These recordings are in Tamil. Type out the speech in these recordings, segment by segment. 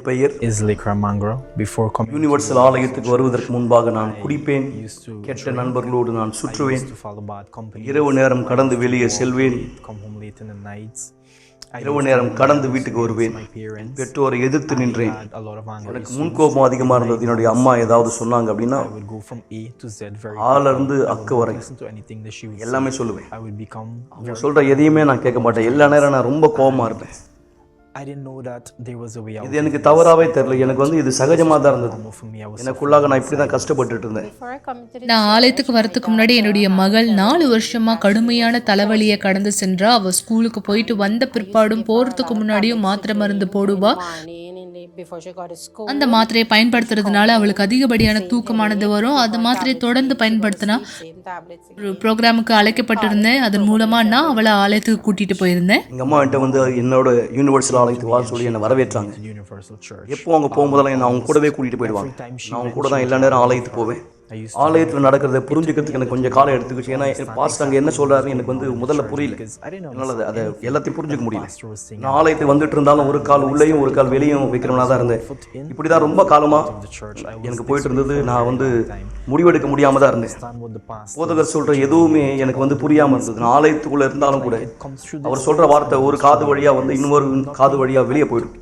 பெயர் is Likra Mangro. Before coming universal ஆலயத்துக்கு வருவதற்கு முன்பாக நான் குடிப்பேன், கெட்ட நண்பர்களோடு நான் சுற்றுவேன், to follow bad company, இரவு நேரம் கடந்து வெளியே செல்வேன், come home late in the nights. இரவு நேரம் கடந்து வீட்டுக்கு வருவேன், My parents பெற்றோரை எதிர்த்து நின்றேன். had a lot of anger. எனக்கு முன்கோபம் அதிகமாக இருந்தது. என்னுடைய அம்மா ஏதாவது சொன்னாங்க அப்படின்னா I would go from A to Z very ஆல இருந்து அக்க வரை listen to anything that she would say. எல்லாமே சொல்லுவேன். I would become அவங்க சொல்ற எதையுமே நான் கேட்க மாட்டேன். எல்லா நேரம் நான் ரொம்ப கோபமா இருப்பேன். I didn't know that there was a way out. இது எனக்கு தவறாவே தெரியல. எனக்கு இது சகஜமா தான் இருந்தது. For me, I was எனக்குள்ளாக நான் இப்படி தான் கஷ்டப்பட்டுட்டு இருந்தேன். நான் ஆலயத்துக்கு வரதுக்கு முன்னாடி என்னுடைய மகள் 4 வருஷமா கடுமையான தலைவலியை கடந்து சென்றா. அவ ஸ்கூலுக்கு போயிட்டு வந்த பிற்பாடும் போறதுக்கு முன்னாடியும் மாத்திரை மருந்து போடுவா. அந்த மாத்திரையை பயன்படுத்துறதுனால அவளுக்கு அதிகப்படியான தூக்கமானது வரும். அந்த மாத்திரையை தொடர்ந்து பயன்படுத்தினா ஒரு ப்ரோக்ராமுக்கு அழைக்கப்பட்டிருந்தேன். அதன் மூலமா நான் அவளை ஆலயத்துக்கு கூட்டிட்டு போயிருந்தேன். எங்க அம்மா என்கிட்ட என்னோட யூனிவர்சல் ஆலயத்துக்கு வர சொல்லி என்னை வரவேற்றாங்க. Universal Church. எப்போ அவங்க போகும்போதெல்லாம் என்ன அவங்க கூடவே கூட்டிட்டு போயிடுவாங்க. நான் அவங்க கூட தான் எல்லா நேரம் ஆலயத்துக்கு போவேன். ஆலயத்தில் நடக்கிறத புரிஞ்சுக்கிறதுக்கு எனக்கு கொஞ்சம் காலம் எடுத்துக்கிச்சு. ஏன்னா பாஸ்டர் அங்கே என்ன சொல்றாரு எனக்கு முதல்ல புரியல. என்னால் அதை எல்லாத்தையும் புரிஞ்சுக்க முடியல. நான் ஆலயத்துக்கு வந்துட்டு இருந்தாலும் ஒரு கால் உள்ளேயும் ஒரு கால் வெளியும் வைக்கிறவனா தான் இருந்தேன். இப்படிதான் ரொம்ப காலமா எனக்கு போயிட்டு இருந்தது. நான் முடிவெடுக்க முடியாம தான் இருந்தேன். போதகர் சொல்ற எதுவுமே எனக்கு புரியாம இருந்தது. நான் ஆலயத்துக்குள்ள இருந்தாலும் கூட அவர் சொல்ற வார்த்தை ஒரு காது வழியா இன்னொரு காது வழியா வெளியே போயிடும்.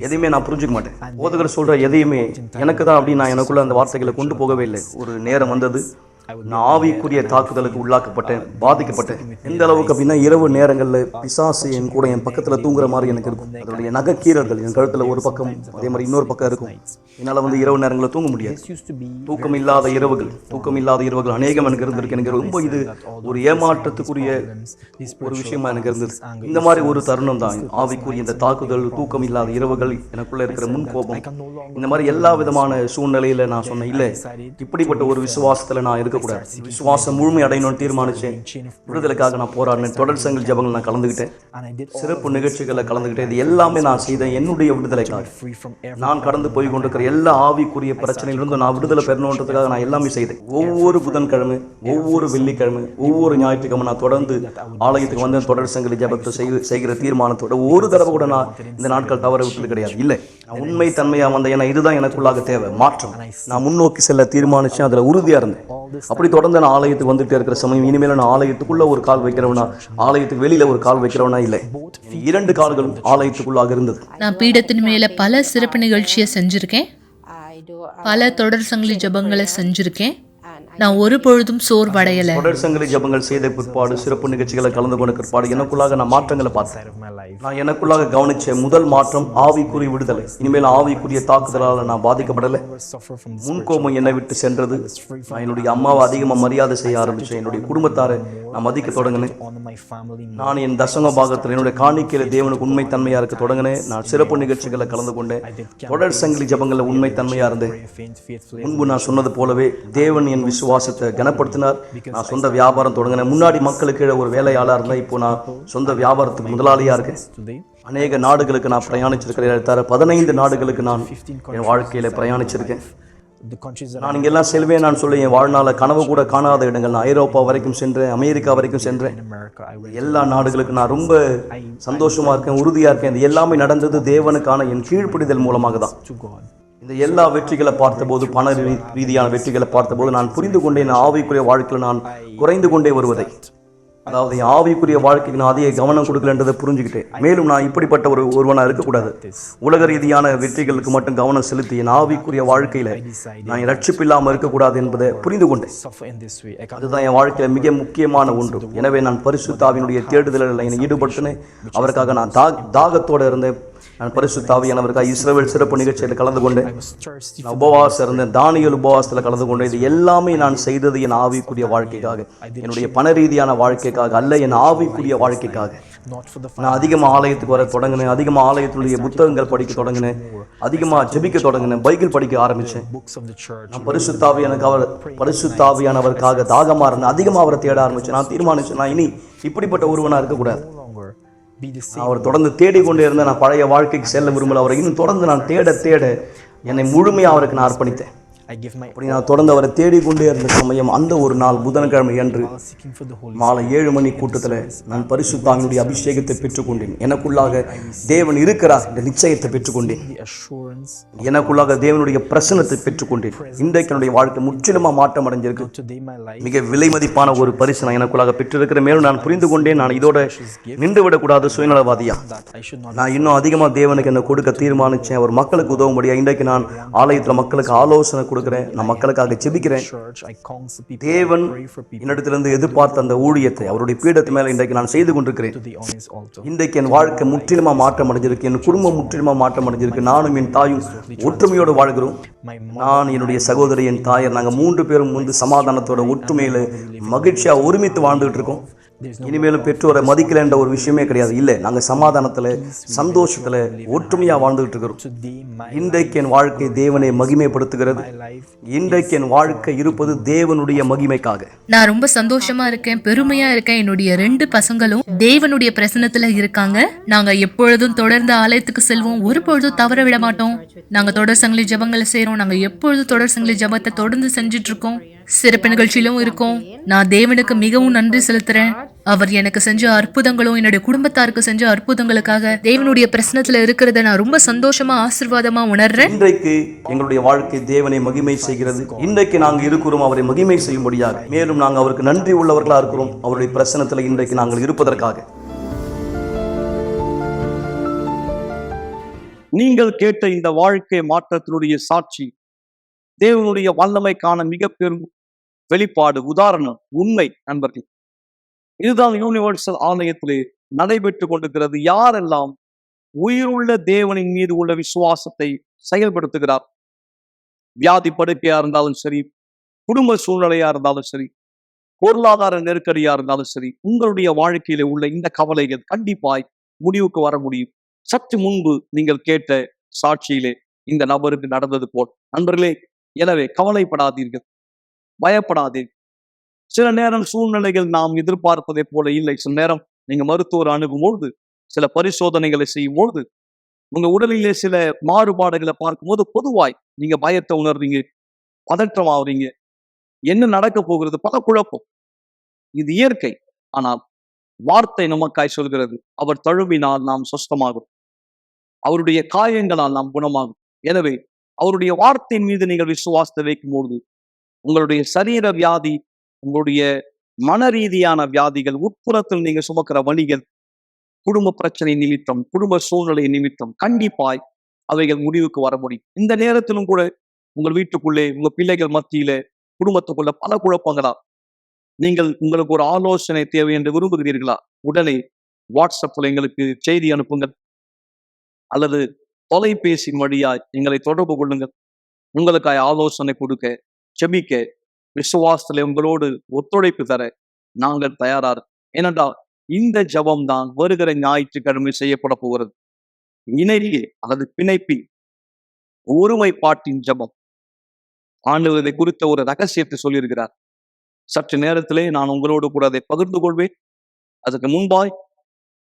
எதையுமே நான் புரிஞ்சுக்க மாட்டேன். போதகர் சொல்ற எதையுமே எனக்கு தான் அப்படி நான் எனக்குள்ள அந்த வார்த்தைகளை கொண்டு போகவே இல்லை. ஒரு நேரம் வந்தது, நான் ஆவிக்குரிய தாக்குதலுக்கு உள்ளாக்கப்பட்டேன், பாதிக்கப்பட்டேன். எந்த அளவுக்கு அப்படின்னா இரவு நேரங்களில் பிசாசு என் கூட என் பக்கத்தில் தூங்குற மாதிரி எனக்கு இருக்கும். அதனுடைய நகைக்கீரல்கள் என் கழுத்தில் ஒரு பக்கம், அதே மாதிரி இன்னொரு பக்கம் இருக்கும். என்னால் இரவு நேரங்களில் தூங்க முடியாது. தூக்கம் இல்லாத இரவுகள் அநேகம் எனக்கு இருந்திருக்கு. எனக்கு ரொம்ப இது ஒரு ஏமாற்றத்துக்குரிய ஒரு விஷயமா எனக்கு இருந்தது. இந்த மாதிரி ஒரு தருணம் தான் ஆவிக்குரிய இந்த தாக்குதல், தூக்கம் இல்லாத இரவுகள், எனக்குள்ள இருக்கிற முன்கோபம், இந்த மாதிரி எல்லா விதமான சூழ்நிலையில நான் சொன்னேன், இல்லை இப்படிப்பட்ட ஒரு விசுவாசத்தில் நான் இருக்கக்கூடாது. விசுவாசம் முழுமை அடையணும்னு தீர்மானிச்சேன். விடுதலைக்காக நான் போராடினேன். தொடர் சங்கிலி ஜெபங்கள் நான் கலந்துக்கிட்டேன். சிறப்பு நிகழ்ச்சிகளை கலந்துக்கிட்டேன். இது எல்லாமே நான் செய்தேன் என்னுடைய விடுதலைக்காக. நான் கடந்து போய் கொண்டிருக்கிற எல்லா ஆவிக்குரிய பிரச்சனையிலிருந்து நான் விடுதலை பெறணுன்றதுக்காக நான் எல்லாமே செய்தேன். ஒவ்வொரு புதன்கிழமை, ஒவ்வொரு வெள்ளிக்கிழமை, ஒவ்வொரு ஞாயிற்றுக்கிழமை நான் தொடர்ந்து ஆலயத்துக்கு வந்து தொடர் சங்கிலி ஜெபத்தை செய்கிற தீர்மானத்தோட ஒரு தடவை கூட நான் இந்த நாட்கள் தவற விட்டது கிடையாது. இல்லை, நான் உண்மை தன்மையா வந்தேன். ஏன்னா இதுதான் எனக்குள்ளாக தேவை, மாற்றம். நான் முன்னோக்கி செல்ல தீர்மானிச்சேன். அதுல உறுதியா இருந்தேன். அப்படி தொடர்ந்து நான் ஆலயத்துக்கு வந்துட்டே இருக்கிற சமயம், இனிமேல நான் ஆலயத்துக்குள்ள ஒரு கால் வைக்கிறவனா, ஆலயத்துக்கு வெளியில ஒரு கால் வைக்கிறவனா இல்லை. 2 கால்களும் ஆலயத்துக்குள்ளாக இருந்தது. நான் பீடத்தின் மேல பல சிறப்பு நிகழ்ச்சியை செஞ்சிருக்கேன். பல தொடர் சங்கிலி ஜெபங்களை செஞ்சிருக்கேன். நான் ஒரு பொழுதும் சோர்வடையல. தொடர் சங்கிலி ஜெபங்கள் செய்த பிற்பாடு, சிறப்பு நிகழ்ச்சிகளை கலந்து கொண்ட பிற்பாடு எனக்குள்ளாக நான் மாற்றங்களை பார்த்தேன். நான் எனக்குள்ளாக கவனிச்ச முதல் மாற்றம் ஆவிக்குரிய விடுதலை. இனிமேல் ஆவிக்குரிய தாக்குதலால் நான் பாதிக்கப்படலை. முன்கோபம் என்னை விட்டு சென்றது. நான் என்னுடைய அம்மாவை அதிகமாக மரியாதை செய்ய ஆரம்பிச்சேன். என்னுடைய குடும்பத்தாரை நான் மதிக்க தொடங்கினேன். நான் என் தசம பாகத்தில் என்னுடைய காணிக்கையில தேவனுக்கு உண்மை தன்மையா இருக்க தொடங்கினேன். நான் சிறப்பு நிகழ்ச்சிகளை கலந்து கொண்டேன். தொடர் சங்கிலி ஜெபங்களில் உண்மை தன்மையா இருந்தேன். முன்பு நான் சொன்னது போலவே தேவன் என் விசுவாசத்தை கனப்படுத்தினார். நான் சொந்த வியாபாரம் தொடங்கினேன். முன்னாடி மக்களுக்கு ஒரு வேலையாளா இருந்தேன். இப்போ நான் சொந்த வியாபாரத்துக்கு முதலாளியா இருக்கேன். அநேக நாடுகளுக்கு நான் பிரயாணிச்சிருக்கிறேன். 15 நாடுகளுக்கு நான் என் வாழ்க்கையில பிரயாணிச்சிருக்கேன். நான் இங்கெல்லாம் செல்வேன் நான் சொல்லி என் வாழ்நாள கனவு கூட காணாத இடங்கள். நான் ஐரோப்பா வரைக்கும் சென்றேன், அமெரிக்கா வரைக்கும் சென்றேன். எல்லா நாடுகளுக்கு நான் ரொம்ப சந்தோஷமா இருக்கேன், உறுதியா இருக்கேன். இது எல்லாமே நடந்தது தேவனுக்கான என் கீழ்ப்படிதல் மூலமாக தான். இந்த எல்லா வெற்றிகளை பார்த்தபோது, பண ரீதியான வெற்றிகளை பார்த்தபோது நான் புரிந்து கொண்டேன், ஆவிக்குரிய வாழ்க்கையில் நான் குறைந்து கொண்டே வருவதை. அதாவது ஆவிக்குரிய வாழ்க்கைக்கு நான் அதிக கவனம் கொடுக்கலன்றதை புரிஞ்சுக்கிட்டேன். மேலும் நான் இப்படிப்பட்ட ஒருவனாக இருக்கக்கூடாது. உலக ரீதியான வெற்றிகளுக்கு மட்டும் கவனம் செலுத்தி என் ஆவிக்குரிய வாழ்க்கையில நான் ரட்சிப்பு இல்லாமல் இருக்கக்கூடாது என்பதை புரிந்து கொண்டேன். அதுதான் என் வாழ்க்கையில மிக முக்கியமான ஒன்று. எனவே நான் பரிசுத்த ஆவியினுடைய தேடுதலில் என்னை ஈடுபடுத்தினேன். அவருக்காக நான் தாகத்தோடு இருந்தேன். நான் பரிசுத்த ஆவியானவருக்காக இஸ்ரவேல் சிறப்பு நிகழ்ச்சியில் கலந்து கொண்டேன். நான் உபவாசம் இருந்தேன், தானியேல் உபவாசத்தில் கலந்து கொண்டேன். இது எல்லாமே நான் செய்தது என் ஆவிக்குரிய வாழ்க்கைக்காக, என்னுடைய பண ரீதியான வாழ்க்கைக்காக அல்ல, என் ஆவிக்குரிய வாழ்க்கைக்காக. நான் அதிகமாக ஆலயத்துக்கு வர தொடங்கினேன். அதிகமாக ஆலயத்துடைய புத்தகங்கள் படிக்க தொடங்கினேன். அதிகமாக ஜெபிக்க தொடங்கினேன். பைபிள் படிக்க ஆரம்பித்தேன். நான் பரிசுத்தாவியானவருக்காக தாகமாக இருந்தேன். அதிகமாக அவரை தேட ஆரம்பித்தேன். நான் தீர்மானிச்சேன், நான் இனி இப்படிப்பட்ட ஒருவனாக இருக்கக்கூடாது. அவர் தொடர்ந்து தேடிக்கொண்டே இருந்தேன். நான் பழைய வாழ்க்கைக்கு செல்ல விரும்பல. அவரை இன்னும் தொடர்ந்து நான் தேட என்னை முழுமையாக அவருக்கு நான் அர்ப்பணித்தேன். I give my அப்படி நான் தொடர்ந்து அவரை தேடிக்கொண்டே இருந்த சமயம் அந்த ஒரு நாள் புதன்கிழமை அன்று all seeking for the Holy மாலை 7 மணி கூட்டத்தில் நான் பரிசுத்தாவினுடைய அபிஷேகத்தை பெற்றுக்கொண்டேன். எனக்குள்ளாக தேவன் இருக்கிறார் என்ற நிச்சயத்தை பெற்றுக்கொண்டேன். the assurance. எனக்குள்ளாக தேவனுடைய பிரசன்னத்தை பெற்றுக்கொண்டேன். இன்றைக்கு என்னுடைய வாழ்க்கை முற்றிலுமாக மாற்றம் அடைஞ்சிருக்கு. Today my life மிக விலை மதிப்பான ஒரு பரிசு நான் எனக்குள்ளாக பெற்றிருக்கிற மேலும் நான் புரிந்து கொண்டேன், நான் இதோட நின்று விடக்கூடாது சுயநலவாதியா. that I should not நான் இன்னும் அதிகமாக தேவனுக்கு என்ன கொடுக்க தீர்மானிச்சேன். அவர் மக்களுக்கு உதவும்படியா இன்றைக்கு நான் ஆலயத்தில் மக்களுக்கு ஆலோசனை கொடுக்குறேன், நான் மக்களுக்காக ஜெபிக்கிறேன். church. I counsel people. தேவன் Pray for people என்னிடத்திலிருந்து எதிர்பார்த்த அந்த ஊழியத்தை அவருடைய பீடத்து மேலே இன்றைக்கு நான் செய்து கொண்டிருக்கிறேன். to the on his altar. இன்றைக்கு என் வாழ்க்கை முற்றிலுமாக மாற்றம் அடைஞ்சிருக்கு, என் குடும்பம் முற்றிலுமாக மாற்றம் அடைஞ்சிருக்கு. நானும் என் தாயும் ஒற்றுமையோடு வாழ்கிறோம். My நான் என்னுடைய சகோதரி என் தாயர் நாங்கள் 3 பேரும் வந்து சமாதானத்தோட ஒற்றுமையில மகிழ்ச்சியா ஒருமித்து வாழ்ந்துகிட்டு இருக்கோம். இனிமேலும் பெற்றோரை மதிக்கல என்ற ஒரு விஷயமே கிடையாது. இல்லை, நாங்கள் சமாதானத்துல சந்தோஷத்துல ஒற்றுமையா வாழ்ந்துகிட்டு இருக்கிறோம். today my இன்றைக்கு என் வாழ்க்கை தேவனை மகிமைப்படுத்துகிறது. life இன்றைக்கு என் வாழ்க்கை இருப்பது தேவனுடைய மகிமைக்காக. நான் ரொம்ப சந்தோஷமா இருக்கேன், பெருமையா இருக்கேன். என்னுடைய 2 பசங்களும் தேவனுடைய பிரசன்னத்துல இருக்காங்க. நாங்க எப்பொழுதும் தொடர்ந்து ஆலயத்துக்கு செல்வோம், ஒருபொழுதும் தவற விட மாட்டோம். நாங்க தொடர் சங்கிலி ஜெபங்களை செய்றோம். நாங்க எப்பொழுதும் தொடர் சங்கிலி ஜெபத்தை தொடர்ந்து செஞ்சுட்டு இருக்கோம். சிறப்பு நிகழ்ச்சியிலும் இருக்கோம். நான் தேவனுக்கு மிகவும் நன்றி செலுத்துறேன். அவர் எனக்கு செஞ்ச அற்புதங்களும் என்னுடைய குடும்பத்தாருக்கு செஞ்ச அற்புதங்களுக்காக தேவனுடைய பிரசன்னத்துல இருக்கிறத நான் ரொம்ப சந்தோஷமா ஆசீர்வாதமா உணர்றேன். இன்றைக்கு எங்களுடைய வாழ்க்கை தேவனை மகிமை செய்கிறது. இன்றைக்கு நாங்கள் இருக்கிறோம் அவரை மகிமை செய்யும்படியாக. மேலும் நாங்கள் அவருக்கு நன்றி உள்ளவர்களா இருக்கிறோம் அவருடைய பிரசன்னத்தில் இன்றைக்கு நாங்கள் இருப்பதற்காக. நீங்கள் கேட்ட இந்த வாழ்க்கை மாற்றத்தினுடைய சாட்சி தேவனுடைய வல்லமைக்கான மிக பெரும் வெளிப்பாடு, உதாரணம், உண்மை. நண்பர்கள், இதுதான் யூனிவர்சல் ஆலயத்திலே நடைபெற்று கொண்டிருக்கிறது. யாரெல்லாம் உயிருள்ள தேவனின் மீது உள்ள விசுவாசத்தை செயல்படுத்துகிறார், வியாதி படுக்கையா இருந்தாலும் சரி, குடும்ப சூழ்நிலையா இருந்தாலும் சரி, பொருளாதார நெருக்கடியா இருந்தாலும் சரி, உங்களுடைய வாழ்க்கையில உள்ள இந்த கவலைகள் கண்டிப்பாய் முடிவுக்கு வர முடியும். சற்று முன்பு நீங்கள் கேட்ட சாட்சியிலே இந்த நபருக்கு நடந்தது போல். நண்பர்களே, எனவே கவலைப்படாதீர்கள், பயப்படாதீர்கள். சில நேரம் சூழ்நிலைகள் நாம் எதிர்பார்ப்பதை போல இல்லை. சில நேரம் நீங்க மருத்துவர் அணுகும்பொழுது, சில பரிசோதனைகளை செய்யும் பொழுது, உங்க உடலிலே சில மாறுபாடுகளை பார்க்கும்போது பொதுவாய் நீங்க பயத்தை உணர்றீங்க, பதற்றம் ஆகுறீங்க. என்ன நடக்க போகிறது, பல குழப்பம். இது இயற்கை. ஆனால் வார்த்தை நமக்காய் சொல்கிறது, அவர் தழுவினால் நாம் சொஸ்தமாகும், அவருடைய காயங்களால் நாம் குணமாகும். எனவே அவருடைய வார்த்தையின் மீது நீங்கள் விசுவாசத்தை வைக்கும்போது உங்களுடைய சரீர வியாதி, உங்களுடைய மன ரீதியான வியாதிகள், உட்புறத்தில் நீங்க சுமக்கிற வலிகள், குடும்ப பிரச்சனை நிமித்தம், குடும்ப சூழ்நிலை நிமித்தம் கண்டிப்பாய் அவைகள் முடிவுக்கு வர முடியும். இந்த நேரத்திலும் கூட உங்கள் வீட்டுக்குள்ளே, உங்க பிள்ளைகள் மத்தியில, குடும்பத்துக்குள்ள பல குழப்பங்களா, நீங்கள் உங்களுக்கு ஒரு ஆலோசனை தேவை என்று விரும்புகிறீர்களா? உடனே வாட்ஸ்அப்ல எங்களுக்கு செய்தி அனுப்புங்கள், அல்லது தொலைபேசி வழியாய் எங்களை தொடர்பு கொள்ளுங்கள். உங்களுக்காய் ஆலோசனை கொடுக்க, செபிக்க, விசுவாசத்துல உங்களோடு ஒத்துழைப்பு தர நாங்கள் தயாராக. ஏனென்றால் இந்த ஜபம் தான் வருகிற ஞாயிற்றுக்கிழமை செய்யப்பட போகிறது. இணையே அல்லது பிணைப்பி ஒருமைப்பாட்டின் ஜபம். ஆண்டவர் இதை குறித்த ஒரு ரகசியத்தை சொல்லியிருக்கிறார். சற்று நேரத்திலே நான் உங்களோடு கூட அதை பகிர்ந்து கொள்வேன். அதுக்கு முன்பாய்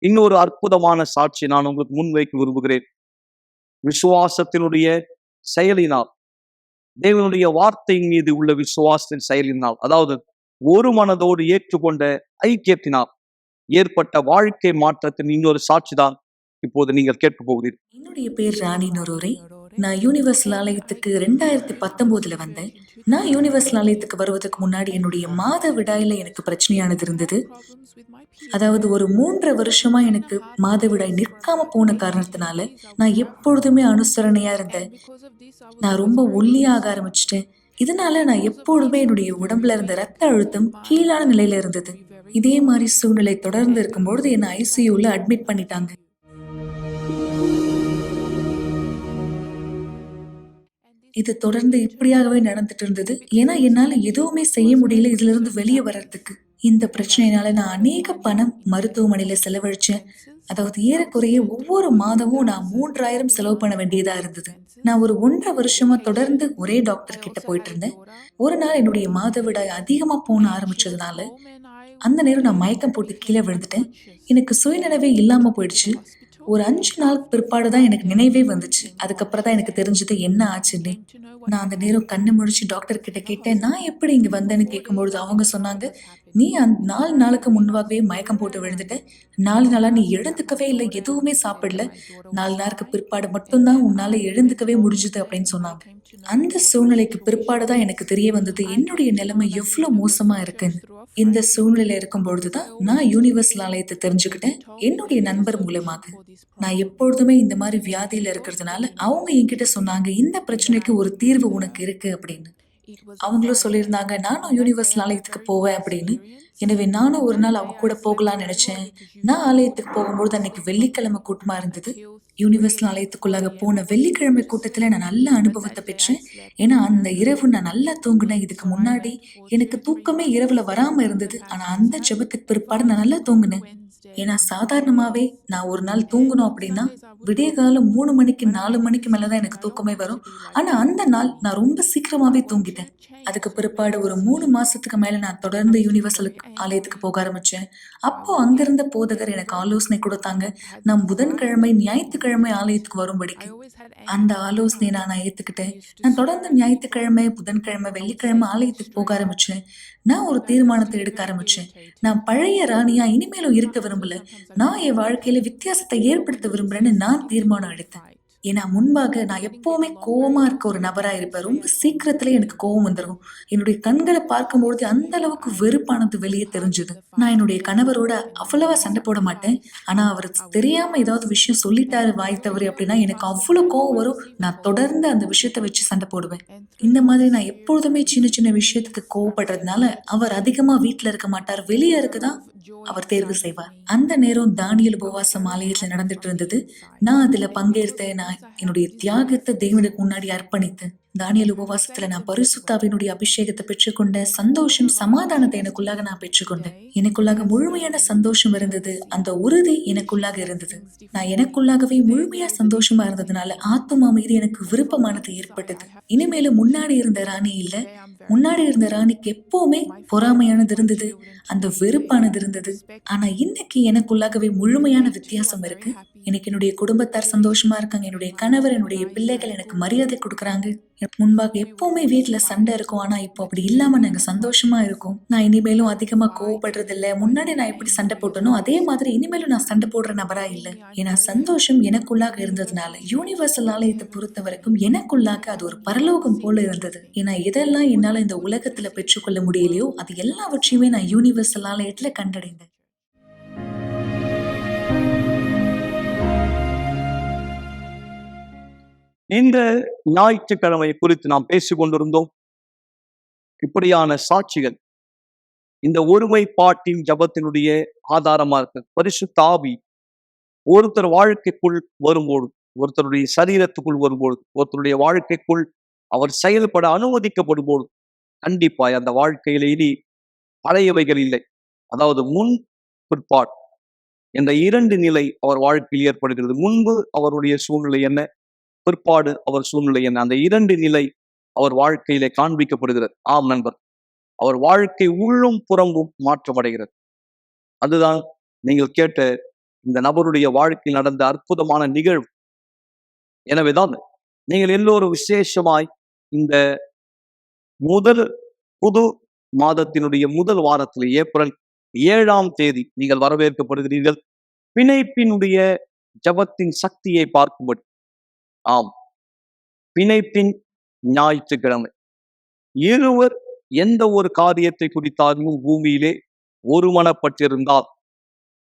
இன்னொரு அற்புதமான சாட்சி நான் உங்களுக்கு முன்வைக்க விரும்புகிறேன். விசுவாசத்தினுடைய செயலினால், தேவனுடைய வார்த்தையின் மீது உள்ள விசுவாசத்தின் செயலினால், அதாவது ஒரு மனதோடு ஏற்றுக்கொண்ட ஐக்கியத்தினால் ஏற்பட்ட வாழ்க்கை மாற்றத்தின் இன்னொரு சாட்சி தான் இப்போது நீங்கள் கேட்க போகிறீர்கள். என்னுடைய பேர் ராணி நொரோரை. நான் யூனிவர்சல் ஆலயத்துக்கு 2019 வந்தேன். நான் யூனிவர்சல் ஆலயத்துக்கு வருவதற்கு முன்னாடி என்னுடைய மாதவிடாயில எனக்கு பிரச்சனையானது இருந்தது. அதாவது ஒரு 3 வருஷமா எனக்கு மாதவிடாய் நிற்காம போன காரணத்தினால நான் எப்பொழுதுமே அனுசரணையா இருந்தேன். நான் ரொம்ப ஒல்லியாக ஆரம்பிச்சிட்டேன். இதனால நான் எப்பொழுதுமே என்னுடைய உடம்புல இருந்த ரத்த அழுத்தம் கீழான நிலையில இருந்தது. இதே மாதிரி சூழ்நிலை தொடர்ந்து இருக்கும்பொழுது என்னை ஐசியூல அட்மிட் பண்ணிட்டாங்க. இது தொடர்ந்து இப்படியாகவே நடந்துட்டு இருந்தது. ஏன்னா என்னால எதுவுமே செய்ய முடியல இதுல இருந்து வெளியே வர்றதுக்கு. இந்த பிரச்சனையினால நான் அநேக பணம் மருத்துவமனையில செலவழிச்சேன். அதாவது ஏறக்குறைய ஒவ்வொரு மாதமும் நான் 3000 செலவு பண்ண வேண்டியதா இருந்தது. நான் ஒரு 1.5 வருஷமா தொடர்ந்து ஒரே டாக்டர் கிட்ட போயிட்டு இருந்தேன். ஒரு நாள் என்னுடைய மாதவிடாய் அதிகமா போன ஆரம்பிச்சதுனால அந்த நேரம் நான் மயக்கம் போட்டு கீழே விழுந்துட்டேன். எனக்கு சுயநினைவே இல்லாம போயிடுச்சு. ஒரு 5 நாள் பிற்பாடு தான் எனக்கு நினைவே வந்துச்சு. அதுக்கப்புறம் தான் எனக்கு தெரிஞ்சது என்ன ஆச்சுன்னு. நான் அந்த நேரம் கண்ணு முழிச்சு டாக்டர் கிட்ட கேட்டேன், நான் எப்படி இங்க வந்தேன்னு கேட்கும்பொழுது அவங்க சொன்னாங்க, நீ 4 நாளுக்கு முன்பாகவே மயக்கம் போட்டு விழுந்துட்ட. 4 நாளா நீ எழுந்துக்கவே இல்லை, எதுவுமே சாப்பிடல. 4 நாளுக்கு பிற்பாடு மட்டும்தான் உன்னால எழுந்துக்கவே முடிஞ்சுது அப்படின்னு சொன்னாங்க. அந்த சூழ்நிலைக்கு பிற்பாடு தான் எனக்கு தெரிய வந்தது என்னுடைய நிலைமை எவ்வளவு மோசமா இருக்குன்னு. இந்த சூழ்நிலை இருக்கும் பொழுதுதான் நான் யூனிவர்சல் ஆலயத்தை தெரிஞ்சுக்கிட்டேன் என்னுடைய நண்பர் மூலமாக. நான் எப்பொழுதுமே இந்த மாதிரி வியாதியில இருக்கிறதுனால அவங்க என்கிட்ட சொன்னாங்க, இந்த பிரச்சனைக்கு ஒரு தீர்வு உனக்கு இருக்கு அப்படின்னு. அவங்களும் சொல்லியிருந்தாங்க, நானும் யூனிவர்சல் ஆலயத்துக்கு போவேன் அப்படின்னு. எனவே நானும் ஒரு நாள் அவங்க கூட போகலாம்னு நினைச்சேன். நான் ஆலயத்துக்கு போகும்போது அன்னைக்கு வெள்ளிக்கிழமை கூட்டமா இருந்தது. யூனிவர்சல் ஆலயத்துக்குள்ளாக போன வெள்ளிக்கிழமை கூட்டத்துல நான் நல்ல அனுபவத்தை பெற்றேன். ஏன்னா அந்த இரவு நான் நல்லா தூங்கினேன். இதுக்கு முன்னாடி எனக்கு தூக்கமே இரவுல வராம இருந்தது. ஆனா அந்த ஜெபத்துக்கு பிற்பாடு நான் நல்லா தூங்கினேன். ஏன்னா சாதாரணமாவே நான் ஒரு நாள் தூங்கணும் அப்படின்னா விடிய காலம் 3 மணிக்கு 4 மணிக்கு மேலதான் எனக்கு தூக்கமே வரும். ஆனா அந்த நாள் நான் ரொம்ப சீக்கிரமாவே தூங்கிட்டேன். அதுக்கு பிற்பாடு ஒரு 3 மாசத்துக்கு மேல நான் தொடர்ந்து யூனிவர்சல் ஆலயத்துக்கு போக ஆரம்பிச்சேன். அப்போ அங்கிருந்த போதகர் எனக்கு ஆலோசனை கொடுத்தாங்க, நான் புதன்கிழமை ஞாயிற்றுக்கிழமை ஆலயத்துக்கு வரும்படிக்கு. அந்த ஆலோசனையை நான் ஏத்துக்கிட்டேன். நான் தொடர்ந்து ஞாயிற்றுக்கிழமை, புதன்கிழமை, வெள்ளிக்கிழமை ஆலயத்துக்கு போக ஆரம்பிச்சேன். நான் ஒரு தீர்மானத்தை எடுக்க ஆரம்பிச்சேன். நான் பழைய ராணியா இனிமேலும் இருக்க விரும்பல. நான் என் வாழ்க்கையில வித்தியாசத்தை ஏற்படுத்த விரும்புறேன்னு நான் தீர்மானம் எடுத்தேன். ஏன்னா முன்பாக நான் எப்பவுமே கோவமா இருக்க ஒரு நபரா இருப்பேன். ரொம்ப சீக்கிரத்துல எனக்கு கோவம் வந்துடும். என்னுடைய கண்களை பார்க்கும்போது அந்த அளவுக்கு வெறுப்பானது வெளியே தெரிஞ்சுது. நான் என்னுடைய கணவரோட அவ்வளவா சண்டை போட மாட்டேன். ஆனா அவர் தெரியாம ஏதாவது விஷயம் சொல்லிட்டாரு வாய் தவறு அப்படின்னா எனக்கு அவ்வளவு கோவம் வரும். நான் தொடர்ந்து அந்த விஷயத்த வச்சு சண்டை போடுவேன். இந்த மாதிரி நான் எப்பொழுதுமே சின்ன சின்ன விஷயத்துக்கு கோவப்படுறதுனால அவர் அதிகமா வீட்டுல இருக்க மாட்டார், வெளியே இருக்குதான் அவர் தேர்வு செய்வார். அந்த நேரம் தானியேல் உபவாசம் ஆலயத்துல நடந்துட்டு இருந்தது. நான் அதுல பங்கேற்றேன். நான் என்னுடைய தியாகத்தை தேவனுக்கு முன்னாடி அர்ப்பணித்தேன். தானியேல் உபவாசத்துல நான் பரிசுத்தாவினுடைய அபிஷேகத்தை பெற்றுக்கொண்டேன். சந்தோஷம், சமாதானத்தை எனக்குள்ளாக நான் பெற்றுக்கொண்டேன். எனக்குள்ளாக முழுமையான சந்தோஷம் இருந்தது. அந்த உறுதி எனக்குள்ளாக இருந்தது. நான் எனக்குள்ளாகவே முழுமையா சந்தோஷமா இருந்ததுனால ஆத்தும அமைதி எனக்கு விருப்பமானது ஏற்பட்டது. இனிமேலும் முன்னாடி இருந்த ராணி இல்ல. முன்னாடி இருந்த ராணிக்கு எப்பவுமே பொறாமையானது இருந்தது, அந்த வெறுப்பானது இருந்தது. ஆனா இன்னைக்கு எனக்குள்ளாகவே முழுமையான வித்தியாசம் இருக்கு. எனக்கு என்னுடைய குடும்பத்தார் சந்தோஷமா இருக்காங்க. என்னுடைய கணவர், என்னுடைய பிள்ளைகள் எனக்கு மரியாதை கொடுக்கறாங்க. முன்பாக எப்பவுமே வீட்டுல சண்டை இருக்கும். ஆனா இப்போ அப்படி இல்லாம நாங்க சந்தோஷமா இருக்கோம். நான் இனிமேலும் அதிகமா கோவப்படுறது இல்ல. முன்னாடி நான் எப்படி சண்டை போட்டனோ அதே மாதிரி இனிமேலும் நான் சண்டை போடுற நபரா இல்ல. ஏன்னா சந்தோஷம் எனக்குள்ளாக இருந்ததுனால யூனிவர்சல் ஆலயத்தை பொறுத்த வரைக்கும் எனக்குள்ளாக அது ஒரு பரலோகம் போல இருந்தது. ஏன்னா எதெல்லாம் என்னால இந்த உலகத்துல பெற்றுக்கொள்ள முடியலையோ அது எல்லாவற்றையுமே நான் யூனிவர்சல் ஆலயத்துல கண்டடைந்தேன். இந்த ஞாயிற்றுக்கிழமை குறித்து நாம் பேசிக் கொண்டிருந்தோம். இப்படியான சாட்சிகள் இந்த ஒருமைப்பாட்டின் ஜபத்தினுடைய ஆதாரமா இருக்கு. பரிசுத்த ஆவி ஒருத்தர் வாழ்க்கைக்குள் வரும்போது, ஒருத்தருடைய சரீரத்துக்குள் வரும்போது, ஒருத்தருடைய வாழ்க்கைக்குள் அவர் செயல்பட அனுமதிக்கப்படும் போது கண்டிப்பாய் அந்த வாழ்க்கையில இனி பழையவைகள் இல்லை. அதாவது முன் பிற்பாடு என்ற 2 நிலை அவர் வாழ்க்கையில் ஏற்படுகிறது. முன்பு அவருடைய சூழ்நிலை என்ன, பிற்பாடு அவர் சூழ்நிலை என்ன, அந்த 2 நிலை அவர் வாழ்க்கையிலே காண்பிக்கப்படுகிறது. ஆம் நண்பர், அவர் வாழ்க்கை உள்ளும் புறம்பும் மாற்றமடைகிறது. அதுதான் நீங்கள் கேட்ட இந்த நபருடைய வாழ்க்கையில் நடந்த அற்புதமான நிகழ்வு. எனவேதான் நீங்கள் எல்லோரும் விசேஷமாய் இந்த முதல் புது மாதத்தினுடைய முதல் வாரத்தில் ஏப்ரல் 7ஆம் தேதி நீங்கள் வரவேற்கப்படுகிறீர்கள். பிணைப்பினுடைய ஜபத்தின் சக்தியை பார்க்கும்படி. ஆம், பிணைப்பின் ஞாயிற்றுக்கிழமை. இருவர் எந்த ஒரு காரியத்தை குறித்தாலும் பூமியிலே ஒருமனப்பட்டிருந்தால்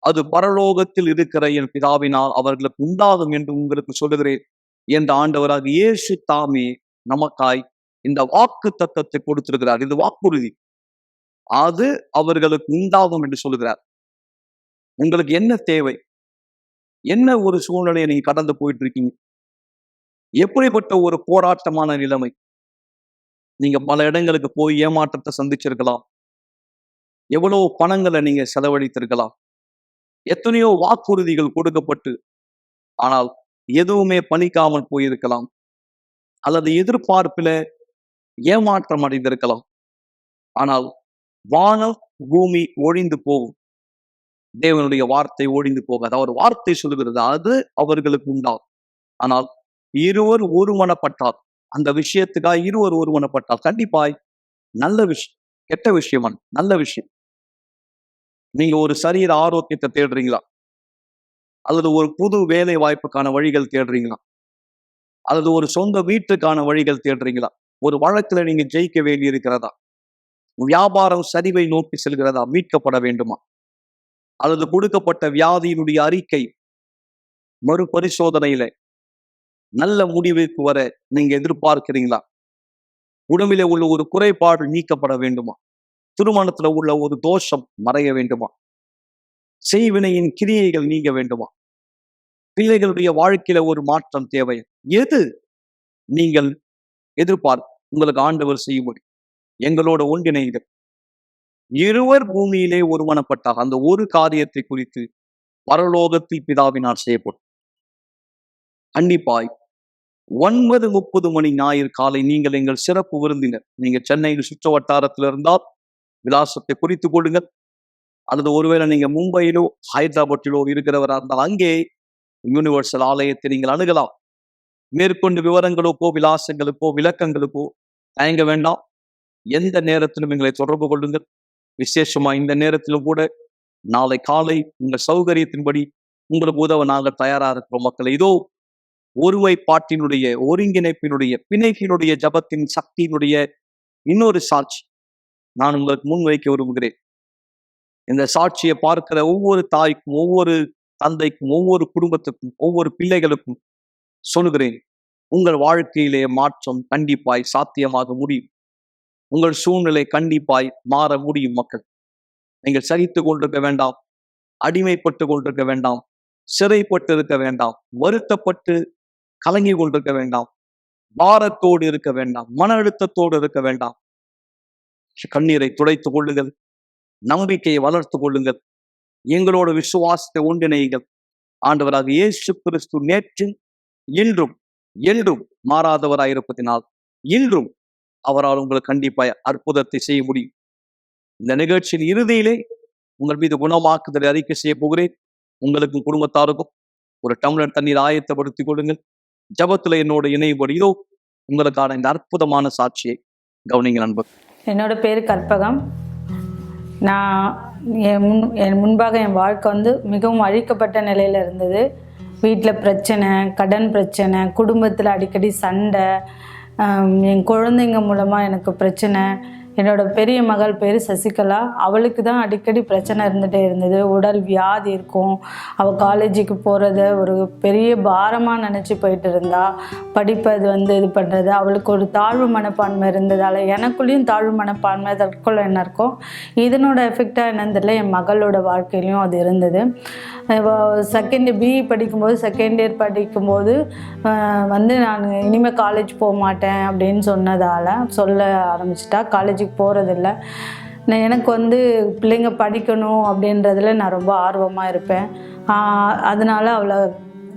அது பரலோகத்தில் இருக்கிற என் பிதாவினால் அவர்களுக்கு உண்டாகும் என்று உங்களுக்கு சொல்லுகிறேன் என்ற ஆண்டவராக இயேசு தாமே நமக்காய் இந்த வாக்கு தத்தத்தை கொடுத்திருக்கிறார். இது வாக்குறுதி. அது அவர்களுக்கு உண்டாகும் என்று சொல்லுகிறார். உங்களுக்கு என்ன தேவை? என்ன ஒரு சூழ்நிலையை நீங்க கடந்து போயிட்டு இருக்கீங்க? எப்படிப்பட்ட ஒரு போராட்டமான நிலைமை? நீங்க பல இடங்களுக்கு போய் ஏமாற்றத்தை சந்திச்சிருக்கலாம். எவ்வளவு பணங்களை நீங்க செலவழித்திருக்கலாம். எத்தனையோ வாக்குறுதிகள் கொடுக்கப்பட்டு ஆனால் எதுவுமே பலிக்காமல் போயிருக்கலாம். அல்லது எதிர்பார்ப்பில ஏமாற்றம் அடைந்திருக்கலாம். ஆனால் வானம் பூமி ஒழிந்து போகும். தேவனுடைய வார்த்தை ஒழிந்து போகாது. அவர் வார்த்தை சொல்லுகிறது, அது அவர்களுக்கு உண்டாகும். ஆனால் இருவர் ஒருமனப்பட்டார், அந்த விஷயத்துக்காக இருவர் ஒருமனப்பட்டார், கண்டிப்பாய் நல்ல விஷயம், கெட்ட விஷயம், நல்ல விஷயம். நீங்க ஒரு சரீர ஆரோக்கியத்தை தேடுறீங்களா, அல்லது ஒரு புது வேலை வாய்ப்புக்கான வழிகள் தேடுறீங்களா, அல்லது ஒரு சொந்த வீட்டுக்கான வழிகள் தேடுறீங்களா, ஒரு வழக்குல நீங்க ஜெயிக்க வேண்டி இருக்கிறதா, வியாபாரம் சரிவை நோக்கி செல்கிறதா, மீட்கப்பட வேண்டுமா, அல்லது கொடுக்கப்பட்ட வியாதியினுடைய அறிக்கை மறுபரிசோதனையில நல்ல முடிவுக்கு வர நீங்க எதிர்பார்க்கிறீங்களா, உடம்பிலே உள்ள ஒரு குறைபாடு நீக்கப்பட வேண்டுமா, திருமணத்துல உள்ள ஒரு தோஷம் மறைய வேண்டுமா, செய்வினையின் கிரியைகள் நீங்க வேண்டுமா, பிள்ளைகளுடைய வாழ்க்கையில ஒரு மாற்றம் தேவை, எது நீங்கள் உங்களுக்கு ஆண்டவர் செய்ய முடியும். எங்களோட ஒன்றிணைகள் இருவர் பூமியிலே ஒருமனப்பட்டார், அந்த ஒரு காரியத்தை குறித்து பரலோகத்தில் பிதாவினால் செய்யப்படும். கண்டிப்பாய் 9:30 மணி ஞாயிறு காலை நீங்கள் எங்கள் சிறப்பு விருந்தினர். நீங்க சென்னையில் சுற்று வட்டாரத்தில் இருந்தால் விலாசத்தை குறித்துக் கொள்ளுங்கள். அல்லது ஒருவேளை நீங்க மும்பையிலோ ஹைதராபாத்திலோ இருக்கிறவராக இருந்தால் அங்கே யூனிவர்சல் ஆலயத்தை நீங்கள் அணுகலாம். மேற்கொண்டு விவரங்களுக்கோ விலாசங்களுக்கோ விளக்கங்களுக்கோ தயங்க வேண்டாம். எந்த நேரத்திலும் எங்களை தொடர்பு கொள்ளுங்கள். விசேஷமா இந்த நேரத்திலும் கூட நாளை காலை உங்கள் சௌகரியத்தின்படி உங்களுக்கு உதவ நாங்கள் தயாரா இருக்கிறோம். மக்களை, இதோ ஒருமைப்பாட்டினுடைய ஒருங்கிணைப்பினுடைய பிணைப்பினுடைய ஜபத்தின் சக்தியினுடைய இன்னொரு சாட்சி நான் உங்களுக்கு முன் வைக்க விரும்புகிறேன். இந்த சாட்சியை பார்க்கிற ஒவ்வொரு தாய்க்கும், ஒவ்வொரு தந்தைக்கும், ஒவ்வொரு குடும்பத்துக்கும், ஒவ்வொரு பிள்ளைகளுக்கும் சொல்லுகிறேன், உங்கள் வாழ்க்கையிலே மாற்றம் கண்டிப்பாய் சாத்தியமாக முடியும். உங்கள் சூழ்நிலை கண்டிப்பாய் மாற முடியும். மக்கள், நீங்கள் சகித்து கொண்டிருக்க வேண்டாம், அடிமைப்பட்டு கொண்டிருக்க வேண்டாம், சிறைப்பட்டு இருக்க வேண்டாம், வருத்தப்பட்டு கலங்கி கொண்டிருக்க வேண்டாம், பாரத்தோடு இருக்க வேண்டாம், மன அழுத்தத்தோடு இருக்க வேண்டாம். கண்ணீரை துடைத்துக் கொள்ளுங்கள், நம்பிக்கையை வளர்த்துக் கொள்ளுங்கள், எங்களோட விசுவாசத்தை ஒன்றிணையுங்கள். ஆண்டவராக இயேசு கிறிஸ்து நேற்றும் இன்றும் என்றும் மாறாதவராயிருப்பதினால் இன்றும் அவரால் உங்களுக்கு கண்டிப்பாய் அற்புதத்தை செய்ய முடியும். இந்த நிகழ்ச்சியின் இறுதியிலே உங்கள் மீது குணமாக்குதலை அறிக்கை செய்ய போகிறேன். உங்களுக்கும் குடும்பத்தாருக்கும் ஒரு டம்ளர் தண்ணீர் ஆயத்தப்படுத்திக் கொள்ளுங்கள். ஜபத்துல என்னோட இணையபடி இதோ உங்களுக்கான இந்த அற்புதமான சாட்சியை கவனிங்க நண்பர். என்னோட பேர் கற்பகம். நான் என் முன்பாக என் வாழ்க்கை மிகவும் அழிக்கப்பட்ட நிலையில் இருந்தது. வீட்டில் பிரச்சனை, கடன் பிரச்சனை, குடும்பத்தில் அடிக்கடி சண்டை, என் குழந்தைங்க மூலமாக எனக்கு பிரச்சனை. என்னோட பெரிய மகள் பேர் சசிகலா. அவளுக்கு தான் அடிக்கடி பிரச்சனை இருந்துகிட்டே இருந்தது. உடல் வியாதி இருக்கும். அவள் காலேஜுக்கு போகிறத ஒரு பெரிய பாரமாக நினச்சி போயிட்டு இருந்தா. படிப்பை இது பண்ணுறது. அவளுக்கு ஒரு தாழ்வு மனப்பான்மை இருந்ததால் எனக்குள்ளேயும் தாழ்வு மனப்பான்மை, தற்கொலை என்ன இருக்கும். இதனோட எஃபெக்டாக என்னன்னு தெரியல, என் மகளோட வாழ்க்கையிலையும் அது இருந்தது. பிஇ படிக்கும்போது செகண்ட் இயர் படிக்கும்போது நான் இனிமேல் காலேஜ் போக மாட்டேன் அப்படின்னு சொல்ல ஆரம்பிச்சிட்டா. காலேஜுக்கு போகிறதில்ல. எனக்கு பிள்ளைங்க படிக்கணும் அப்படின்றதுல நான் ரொம்ப ஆர்வமாக இருப்பேன். அதனால் அவளை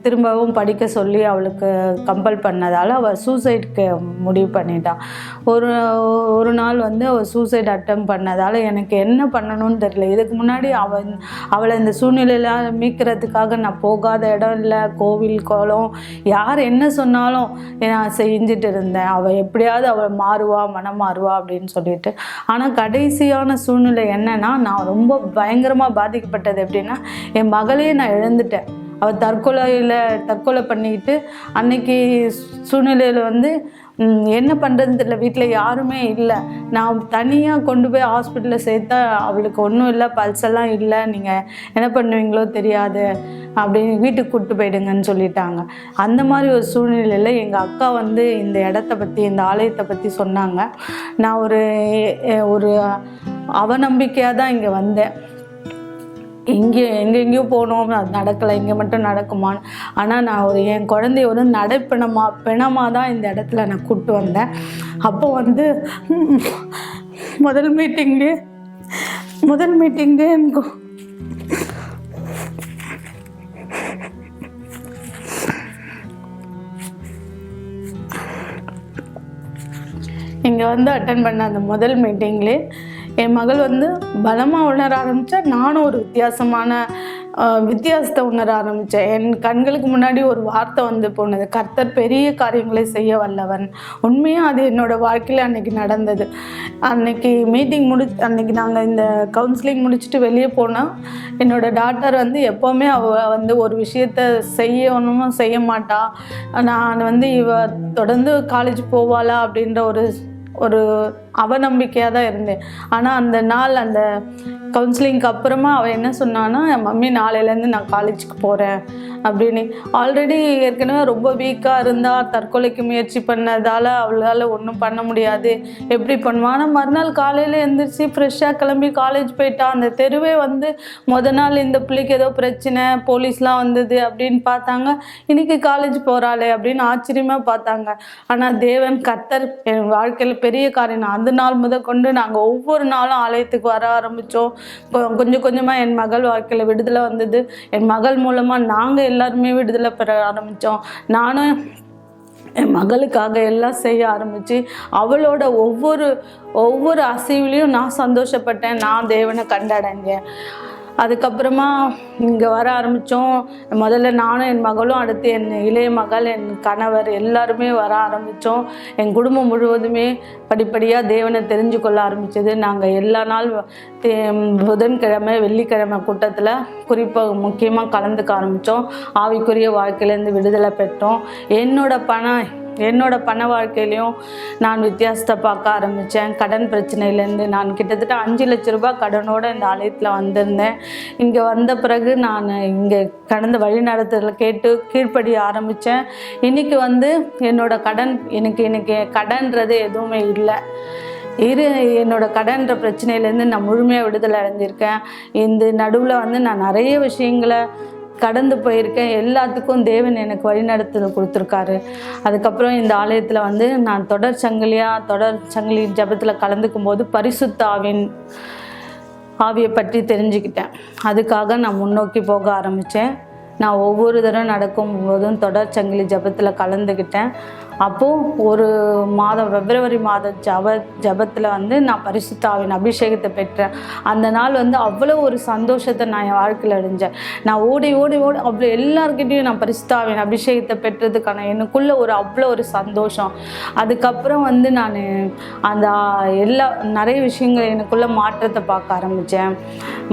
திரும்பவும் படிக்க சொல்லி அவளுக்கு கம்பல் பண்ணதால் அவள் சூசைடுக்கு முடிவு பண்ணிட்டான். ஒரு நாள் அவள் சூசைட் அட்டம் பண்ணதால் எனக்கு என்ன பண்ணணும்னு தெரியல. இதுக்கு முன்னாடி அவளை இந்த சூழ்நிலையில் மீட்கிறதுக்காக நான் போகாத இடம் இல்லை. கோவில், கோலம், யார் என்ன சொன்னாலும் நான் செஞ்சுட்டு இருந்தேன். அவள் எப்படியாவது அவள் மாறுவா, மனம் மாறுவா அப்படின்னு சொல்லிட்டு. ஆனால் கடைசியான சூழ்நிலை என்னன்னா, நான் ரொம்ப பயங்கரமாக பாதிக்கப்பட்டது எப்படின்னா, என் மகளையே நான் இழந்துட்டேன். அவள் தற்கொலை பண்ணிக்கிட்டு அன்னைக்கு சூழ்நிலையில் என்ன பண்ணுறதுன்னு தெரியல. வீட்டில் யாருமே இல்லை. நான் தனியாக கொண்டு போய் ஹாஸ்பிட்டலில் சேர்த்தா அவளுக்கு ஒன்றும் இல்லை, பல்செல்லாம் இல்லை, நீங்கள் என்ன பண்ணுவீங்களோ தெரியாது அப்படின்னு வீட்டுக்கு கூப்பிட்டு போயிடுங்கன்னு சொல்லிட்டாங்க. அந்த மாதிரி ஒரு சூழ்நிலையில் எங்கள் அக்கா இந்த இடத்த பற்றி, இந்த ஆலயத்தை பற்றி சொன்னாங்க. நான் ஒரு அவநம்பிக்கையாக தான் இங்கே வந்தேன். எங்கெங்கேயோ போனோம், அது நடக்கலை, இங்கே மட்டும் நடக்குமான்னு. ஆனால் நான் என் குழந்தைய பிணமாக தான் இந்த இடத்துல நான் கூப்பிட்டு வந்தேன். அப்போ முதல் மீட்டிங்லேயே எனக்கு இங்கே அட்டன் பண்ண அந்த முதல் மீட்டிங்லேயே என் மகள் வந்து பலமாக உணர ஆரம்பித்தா, நானும் ஒரு வித்தியாசத்தை உணர ஆரம்பித்தேன். என் கண்களுக்கு முன்னாடி ஒரு வார்த்தை வந்து போனது, கர்த்தர் பெரிய காரியங்களை செய்ய வல்லவன். உண்மையாக அது என்னோடய வாழ்க்கையில் அன்றைக்கி நடந்தது. அன்றைக்கி மீட்டிங் அன்றைக்கி நாங்கள் இந்த கவுன்சிலிங் முடிச்சுட்டு வெளியே போனால், என்னோடய டாட்டர் வந்து எப்போவுமே அவள் வந்து ஒரு விஷயத்த செய்யணுமோ செய்ய மாட்டா, நான் வந்து இவ தொடர்ந்து காலேஜ் போவாளா அப்படின்ற ஒரு அவநம்பிக்கையாக தான் இருந்தேன். ஆனால் அந்த நாள் அந்த கவுன்சிலிங்க்கு அப்புறமா அவள் என்ன சொன்னான்னா, மம்மி நாளையிலேருந்து நான் காலேஜுக்கு போகிறேன் அப்படின்னு. ஆல்ரெடி ஏற்கனவே ரொம்ப வீக்காக இருந்தால், தற்கொலைக்கு முயற்சி பண்ணதால் அவளால் ஒன்றும் பண்ண முடியாது, எப்படி பண்ணுவான். ஆனால் மறுநாள் காலையில் எழுந்திரிச்சு ஃப்ரெஷ்ஷாக கிளம்பி காலேஜ் போயிட்டா. அந்த தெருவே வந்து நாள் இந்த பிள்ளைக்கு ஏதோ பிரச்சனை, போலீஸ்லாம் வந்தது அப்படின்னு பார்த்தாங்க, இன்றைக்கி காலேஜ் போகிறாளே அப்படின்னு ஆச்சரியமாக பார்த்தாங்க. ஆனால் தேவன் கர்த்தர் என் வாழ்க்கையில் பெரிய காரியம். அந்த நாள் முதற்கொண்டு நாங்கள் ஒவ்வொரு நாளும் ஆலயத்துக்கு வர ஆரம்பித்தோம். கொஞ்சம் கொஞ்சமாக என் மகள் வாழ்க்கையில் விடுதலை வந்தது. என் மகள் மூலமாக நாங்கள் எல்லாருமே விடுதலை பெற ஆரம்பித்தோம். நானும் என் மகளுக்காக எல்லாம் செய்ய ஆரம்பித்து, அவளோட ஒவ்வொரு அசைவிலையும் நான் சந்தோஷப்பட்டேன், நான் தேவனை கண்டடைஞ்சேன். அதுக்கப்புறமா இங்கே வர ஆரம்பித்தோம். முதல்ல நானும் என் மகளும், அடுத்து என் இளைய மகள், என் கணவர் எல்லாருமே வர ஆரம்பித்தோம். என் குடும்பம் முழுவதுமே படிப்படியாக தேவனை தெரிஞ்சு கொள்ள ஆரம்பித்தது. நாங்கள் எல்லா நாள் புதன்கிழமை வெள்ளிக்கிழமை கூட்டத்தில் குறிப்பாக முக்கியமாக கலந்துக்க ஆரம்பித்தோம். ஆவிக்குரிய வாழ்க்கையிலேருந்து விடுதலை பெற்றோம். என்னோட பண வாழ்க்கையிலையும் நான் வித்தியாசத்தை பார்க்க ஆரம்பித்தேன். கடன் பிரச்சனையிலேருந்து நான் கிட்டத்தட்ட 5 லட்ச ரூபாய் கடனோடு இந்த ஆலயத்தில் வந்திருந்தேன். இங்கே வந்த பிறகு நான் இங்கே கடந்த வழிநடத்தலில் கேட்டு கீழ்ப்படிய ஆரம்பித்தேன். இன்றைக்கி வந்து எனக்கு கடன்றது எதுவுமே இல்லை. என்னோட கடன்ற பிரச்சனையிலேருந்து நான் முழுமையாக விடுதலை அடைஞ்சிருக்கேன். இந்த நடுவில் வந்து நான் நிறைய விஷயங்களை கடந்து போயிருக்கேன். எல்லாத்துக்கும் தேவன் எனக்கு வழிநடத்தல் கொடுத்துருக்காரு. அதுக்கப்புறம் இந்த ஆலயத்தில் வந்து நான் தொடர் சங்கிலி ஜபத்தில் கலந்துக்கும் போது பரிசுத்த ஆவியை பற்றி தெரிஞ்சுக்கிட்டேன். அதுக்காக நான் முன்னோக்கி போக ஆரம்பித்தேன். நான் ஒவ்வொரு தடவை நடக்கும்போதும் தொடர் சங்கிலி ஜபத்தில் கலந்துக்கிட்டேன். அப்போது ஒரு மாதம் பிப்ரவரி மாதம் ஜபத்தில் வந்து நான் பரிசுத்த ஆவியின் அபிஷேகத்தை பெற்றேன். அந்த நாள் வந்து அவ்வளோ ஒரு சந்தோஷத்தை நான் என் வாழ்க்கையில் அடைஞ்சேன். நான் ஓடி அவ்வளோ எல்லாருக்கிட்டையும் நான் பரிசுத்த ஆவியின் அபிஷேகத்தை பெற்றதுக்கான எனக்குள்ளே அவ்வளோ ஒரு சந்தோஷம். அதுக்கப்புறம் வந்து நான் நிறைய விஷயங்கள் எனக்குள்ளே மாற்றத்தை பார்க்க ஆரம்பித்தேன்.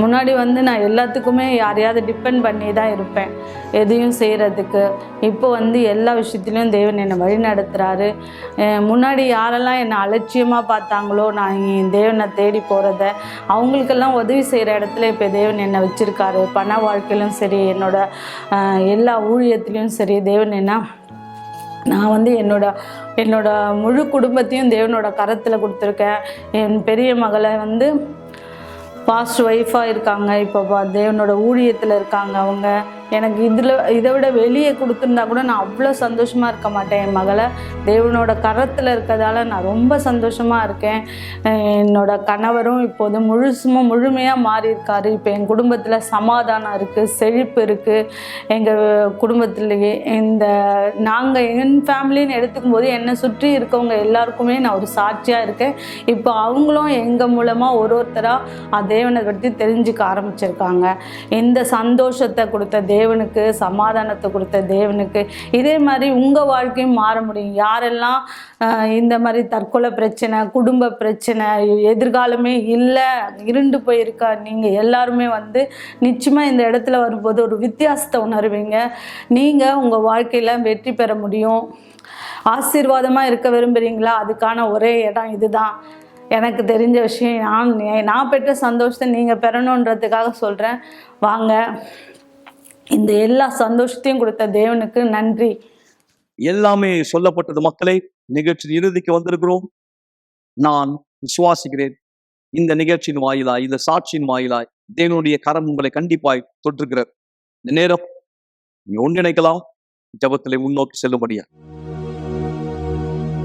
முன்னாடி வந்து நான் எல்லாத்துக்குமே யாரையாவது டிபெண்ட் பண்ணி தான் இருப்பேன் எதையும் செய்கிறதுக்கு. இப்போ வந்து எல்லா விஷயத்துலையும் தேவன் என்னை வழிநடத்துகிறாரு. முன்னாடி யாரெல்லாம் என்னை அலட்சியமாக பார்த்தாங்களோ, நான் தேவனை தேடி போகிறத, அவங்களுக்கெல்லாம் உதவி செய்கிற இடத்துல இப்போ தேவன் என்னை வச்சுருக்காரு. பண வாழ்க்கையிலும் சரி, எல்லா ஊழியத்துலேயும் சரி, தேவன் நான் வந்து என்னோட முழு குடும்பத்தையும் தேவனோட கரத்தில் கொடுத்துருக்கேன். என் பெரிய மகளை வந்து பாஸ்ட் ஒய்ஃபாக இருக்காங்க, இப்போ தேவனோட ஊழியத்தில் இருக்காங்க. அவங்க எனக்கு இதை விட வெளியே கொடுத்துருந்தா கூட நான் அவ்வளோ சந்தோஷமாக இருக்க மாட்டேன். என் மகளை தேவனோட கரத்தில் இருக்கிறதால நான் ரொம்ப சந்தோஷமாக இருக்கேன். என்னோட கணவரும் இப்போது முழுமையாக மாறியிருக்காரு. இப்போ என் குடும்பத்தில் சமாதானம் இருக்குது, செழிப்பு இருக்குது. எங்கள் குடும்பத்திலேயே என் ஃபேமிலின்னு எடுத்துக்கும் போது என்னை சுற்றி இருக்கவங்க எல்லாருக்குமே நான் ஒரு சாட்சியாக இருக்கேன். இப்போ அவங்களும் எங்கள் மூலமாக ஒருத்தராக தேவனை பற்றி தெரிஞ்சுக்க ஆரம்பிச்சிருக்காங்க. இந்த சந்தோஷத்தை கொடுத்த தேவனுக்கு, சமாதானத்தை கொடுத்த தேவனுக்கு இதே மாதிரி உங்கள் வாழ்க்கையும் மாற முடியும். யாரெல்லாம் இந்த மாதிரி தற்கொலை பிரச்சனை, குடும்ப பிரச்சனை, எதிர்காலமே இல்லை, இருண்டு போயிருக்கா, நீங்கள் எல்லாருமே வந்து நிச்சயமாக இந்த இடத்துல வரும்போது ஒரு வித்தியாசத்தை உணர்வீங்க. நீங்கள் உங்கள் வாழ்க்கையில் வெற்றி பெற முடியும். ஆசீர்வாதமாக இருக்க விரும்புகிறீங்களா? அதுக்கான ஒரே இடம் இதுதான். எனக்கு தெரிஞ்ச விஷயம், நான் பெற்ற சந்தோஷத்தை நீங்கள் பெறணுன்றதுக்காக சொல்கிறேன். வாங்க, இந்த எல்லா சந்தோஷத்தையும் கொடுத்த தேவனுக்கு நன்றி. எல்லாமே சொல்லப்பட்டது. மக்களை, நிகழ்ச்சி இறுதிக்கு வந்திருக்கிறோம். நான் விசுவாசிக்கிறேன், இந்த நிகழ்ச்சியின் வாயிலாய், இந்த சாட்சியின் வாயிலாய் தேவனுடைய கரம் உங்களை கண்டிப்பாய் தொற்றுகிறார். இந்த நேரம் நீ ஒன்றிணைக்கலாம், ஜபத்திலே முன்னோக்கி செல்லும்படியா.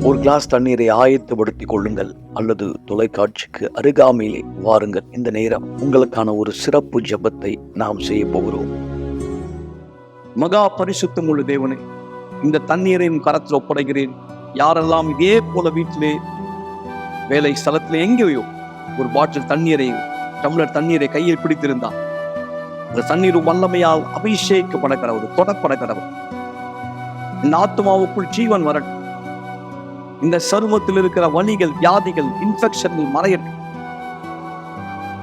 ஒரு கிளாஸ் தண்ணீரை ஆயத்தப்படுத்திக் கொள்ளுங்கள் அல்லது தொலைக்காட்சிக்கு அருகாமையிலே வாருங்கள். இந்த நேரம் உங்களுக்கான ஒரு சிறப்பு ஜபத்தை நாம் செய்ய போகிறோம். மகா பரிசுத்தம் உள்ள தேவனே, இந்த தண்ணீரையும் கரத்தில் ஒப்படைக்கிறேன். யாரெல்லாம் இதே போல வீட்டிலே, வேலை ஸ்தலத்திலே, எங்கேயோ ஒரு பாட்டில் தண்ணீரை, டம்ளர் தண்ணீரை கையில் பிடித்திருந்தார். அந்த தண்ணீர் வல்லமையால் அபிஷேகப்பட கடவுது, தொடப்பட கடவுது. இந்த ஆத்மாவுக்குள் ஜீவன் வரட்டும். இந்த சருமத்தில் இருக்கிற வலிகள், வியாதிகள், இன்ஃபெக்ஷன்கள் மறையட்டும்.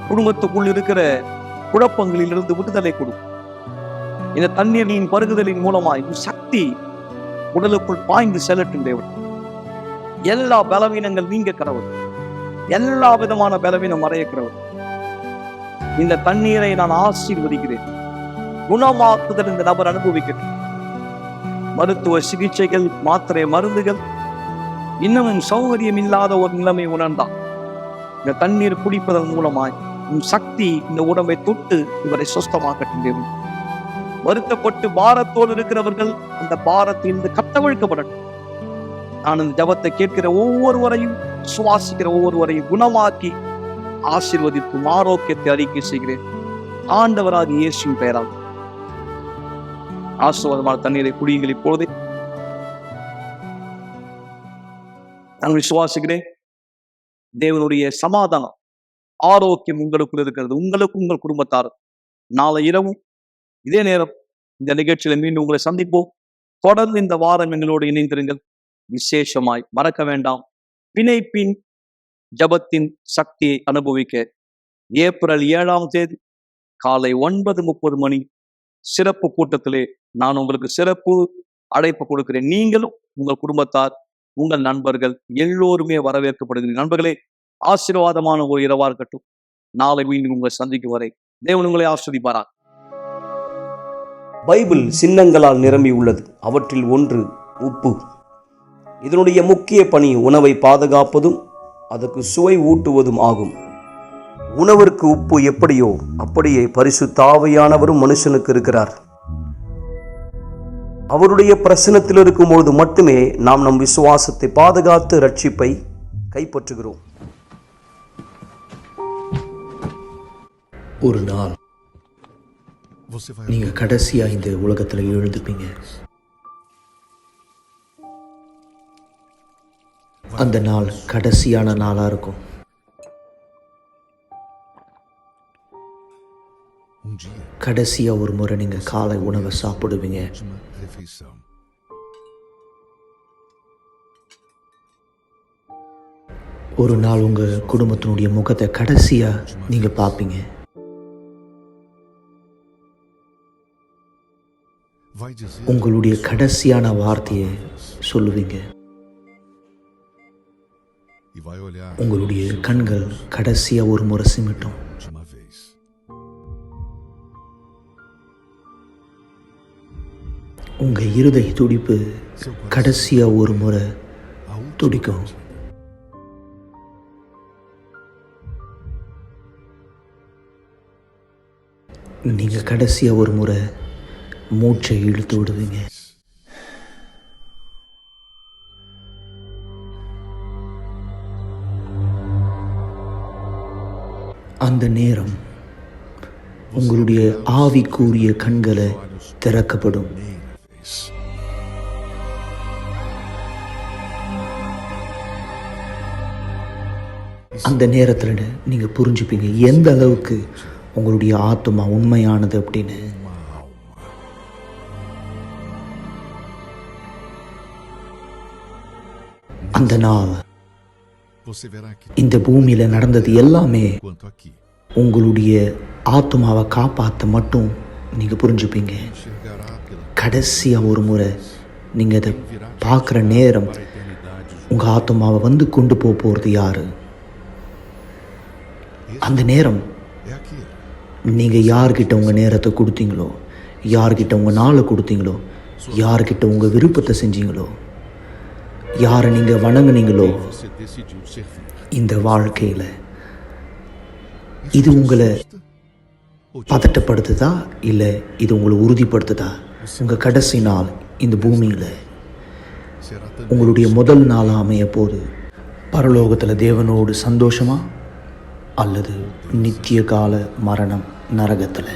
குடும்பத்துக்குள் இருக்கிற குழப்பங்களில் இருந்து விடுதலை கொடுக்கும். இந்த தண்ணீரின் பருகுதலின் மூலமாய் சக்தி உடலுக்குள் பாய்ந்து செல்லட்டும். தேவன் எல்லா பலவீனங்கள் நீங்க கடவுள், எல்லா விதமான பலவீனம் மறைய கடவுள். இந்த தண்ணீரை நான் ஆசீர்வதிக்கிறேன். குணமாக்குதல் இந்த நபர் அனுபவிக்கட்டும். மருத்துவ சிகிச்சைகள், மாத்திரை மருந்துகள் இன்னமும் சௌகரியம் இல்லாத ஒரு நிலைமை உணர்ந்தான். இந்த தண்ணீர் குடிப்பதன் மூலமாய் சக்தி இந்த உடம்பை தொட்டு இவரை சுஸ்தமாக்கட்டும். வருத்தப்பட்டு பாரத்தோடு இருக்கிறவர்கள் அந்த பாரத்திலிருந்து கட்டவிழ்க்கப்படட்டும். நான் இந்த ஜபத்தை கேட்கிற ஒவ்வொருவரையும், சுவாசிக்கிற ஒவ்வொருவரையும் குணமாக்கி ஆசீர்வதித்தும் ஆரோக்கியத்தை அறிக்கை செய்கிறேன். ஆண்டவராகிய இயேசுவின் பெயரால் ஆசீர்வாதமான தண்ணீரை குடியுங்கள். இப்பொழுதே நான் விசுவாசிக்கிறேன். தேவனுடைய சமாதானம், ஆரோக்கியம் உங்களுக்குள் இருக்கிறது, உங்களுக்கும் உங்கள் குடும்பத்தார். நாளை இரவும் இதே நேரம் இந்த நிகழ்ச்சியில மீண்டும் உங்களை சந்திப்போம். தொடர்ந்து இந்த வாரம் எங்களோடு இணைந்திருங்கள். விசேஷமாய் மறக்க வேண்டாம், பிணைப்பின் ஜபத்தின் சக்தியை அனுபவிக்க ஏப்ரல் 7ஆம் தேதி காலை 9:30 சிறப்பு கூட்டத்திலே நான் உங்களுக்கு சிறப்பு அழைப்பு கொடுக்கிறேன். நீங்களும் உங்கள் குடும்பத்தார், உங்கள் நண்பர்கள் எல்லோருமே வரவேற்கப்படுகிறீர்கள். நண்பர்களே, ஆசீர்வாதமான ஒரு இரவா இருக்கட்டும். நாளை மீண்டும் உங்களை சந்திக்கும் வரை தேவன் உங்களை ஆசீர்வதிப்பாராக. பைபிள் சின்னங்களால் நிரம்பி உள்ளது. அவற்றில் ஒன்று உப்பு. இதனுடைய முக்கிய பணி உணவை பாதுகாப்பதும் அதற்கு சுவை ஊட்டுவதும் ஆகும். உணவிற்கு உப்பு எப்படியோ அப்படியே பரிசுத்த ஆவியானவரும் மனுஷனுக்கு இருக்கிறார். அவருடைய பிரசன்னத்தில் இருக்கும்பொழுது மட்டுமே நாம் நம் விசுவாசத்தை பாதுகாத்து ரட்சிப்பை கைப்பற்றுகிறோம். ஒரு நாள் நீங்க கடைசியா இந்த உலகத்துல எழுந்துப்பீங்க. அந்த நாள் கடைசியான நாளா இருக்கும். கடைசியா ஒரு முறை நீங்க காலை உணவை சாப்பிடுவீங்க. ஒரு நாள் உங்க குடும்பத்தினுடைய முகத்தை கடைசியா நீங்க பார்ப்பீங்க. உங்களுடைய கடைசியான வார்த்தையை சொல்லுவீங்க. உங்களுடைய கண்கள் கடைசியா ஒரு முறை சிமிட்டும். உங்க இருதய துடிப்பு கடைசியா ஒரு முறை துடிக்கும். நீங்க கடைசியா ஒரு முறை மூச்சை இழுத்து விடுவீங்க. அந்த நேரம் உங்களுடைய ஆவிக்குரிய கண்களை திறக்கப்படும். அந்த நேரத்தில் நீங்க புரிஞ்சுப்பீங்க எந்த அளவுக்கு உங்களுடைய ஆத்மா உண்மையானது அப்படின்னு. அந்த நாள் இந்த பூமியில நடந்தது எல்லாமே உங்களுடைய ஆத்மாவை காப்பாற்ற மட்டும் நீங்க புரிஞ்சுப்பீங்க. கடைசியா ஒரு முறை நீங்க அதை பார்க்குற நேரம் உங்க ஆத்மாவை வந்து கொண்டு போறது யாரு? அந்த நேரம் நீங்க யார்கிட்ட உங்க நேரத்தை கொடுத்தீங்களோ, யார்கிட்ட உங்க நாளை கொடுத்தீங்களோ, யார்கிட்ட உங்க விருப்பத்தை செஞ்சீங்களோ, யாரை நீங்க வணங்குனீங்களோ, இந்த வாழ்க்கையில இது உங்களை பதட்டப்படுத்துதா இல்ல இது உங்களை உறுதிப்படுத்துதா? உங்க கடைசி நாள் இந்த பூமியில உங்களுடைய முதல் நாள் அமைய போது பரலோகத்துல தேவனோடு சந்தோஷமா அல்லது நித்திய கால மரணம் நரகத்துல?